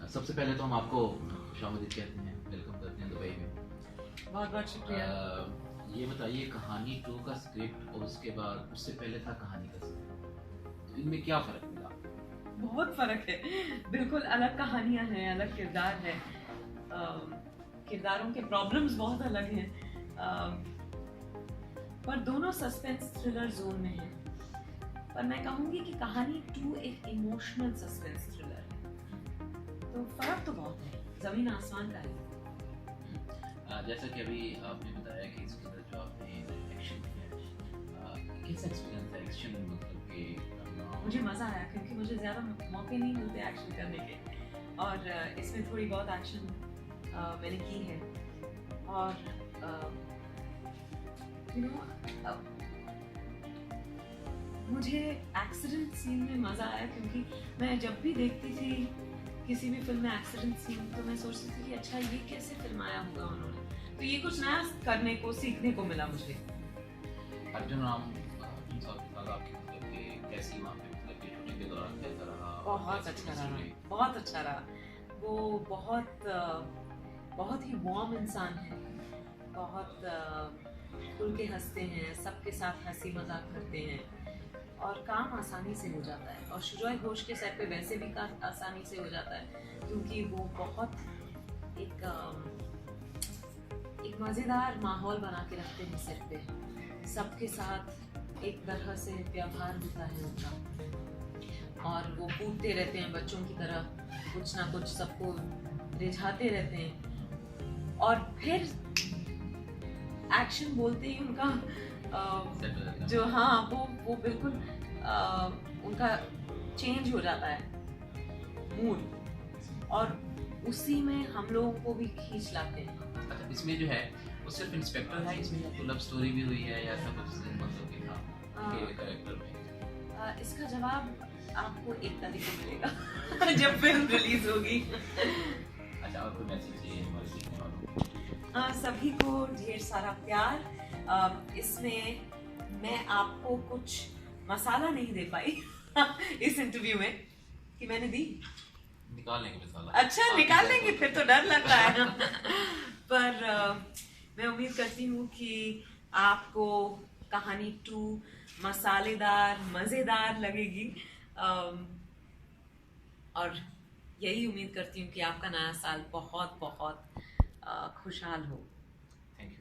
सबसे पहले तो हम आपको खुशामदीद कहते हैं, वेलकम करते हैं दुबई में। बहुत बहुत शुक्रिया। ये बताइए, कहानी 2 का स्क्रिप्ट और उसके बाद उससे पहले था कहानी का स्क्रिप्ट, तो इनमें क्या फ़र्क मिला? बहुत फर्क है, बिल्कुल अलग कहानियां हैं, अलग किरदार है, किरदारों के प्रॉब्लम्स बहुत अलग हैं, पर दोनों सस्पेंस थ्रिलर जोन में हैं। पर मैं कहूँगी कि कहानी 2 एक इमोशनल सस्पेंस थ्रिलर है, तो फर्क तो बहुत है, जमीन आसमान का है। जैसा कि अभी आपने बताया कि इसके अंदर जो आपने एक्शन किया, कैसा एक्सपीरियंस था एक्शन, मतलब कि मुझे मज़ा आया क्योंकि मुझे ज़्यादा मौके नहीं मिलते एक्शन करने के, और इसमें थोड़ी बहुत एक्शन मैंने की है। और यू नो मुझे एक्सीडेंट सीन में मज़ा आया क्योंकि मैं जब भी देखती थी किसी भी फिल्म में एक्सीडेंट सीन, तो मैं सोचती थी कि अच्छा ये कैसे फिल्माया होगा उन्होंने, तो ये कुछ नया करने को सीखने को मिला मुझे। अर्जुन राम आपकी मतलब कि कैसी वहाँ पे, मतलब कि शूटिंग के दौरान कैसा रहा? बहुत अच्छा रहा, बहुत अच्छा रहा। वो बहुत ही वार्म इंसान है, बहुत खुल के हंसते हैं, सबके साथ हंसी मजाक करते हैं, और काम आसानी से हो जाता है। और शुजाए घोष के सेट पे वैसे भी काम आसानी से हो जाता है क्योंकि वो बहुत एक मज़ेदार माहौल बना के रखते हैं सेट पे, सबके साथ एक तरह से व्यवहार होता है उनका, और वो कूदते रहते हैं बच्चों की तरह, कुछ ना कुछ सबको रिझाते रहते हैं, और फिर एक्शन बोलते ही उनका जो वो बिल्कुल उनका चेंज हो जाता है मूड, और उसी में हम लोगों को भी खींच लाते हैं। अच्छा, इसमें जो है वो सिर्फ इंस्पेक्टर है, इसमें या तो लव स्टोरी भी हुई है या ऐसा कुछ मतलब कि था के कैरेक्टर में? इसका जवाब आपको 1 तारीख को मिलेगा जब फिल्म रिलीज होगी। अच्छा, और कोई मैसेज चाहिए हमारे देखने वालों? सभी को ढेर सारा प्यार। इसमें मैं आपको कुछ मसाला नहीं दे पाई इस इंटरव्यू में कि मैंने दी। निकाल लेंगे मसाला। अच्छा, निकाल लेंगे, फिर तो डर लग रहा है पर मैं उम्मीद करती हूँ कि आपको कहानी 2 मसालेदार मज़ेदार लगेगी, और यही उम्मीद करती हूँ कि आपका नया साल बहुत बहुत खुशहाल हो।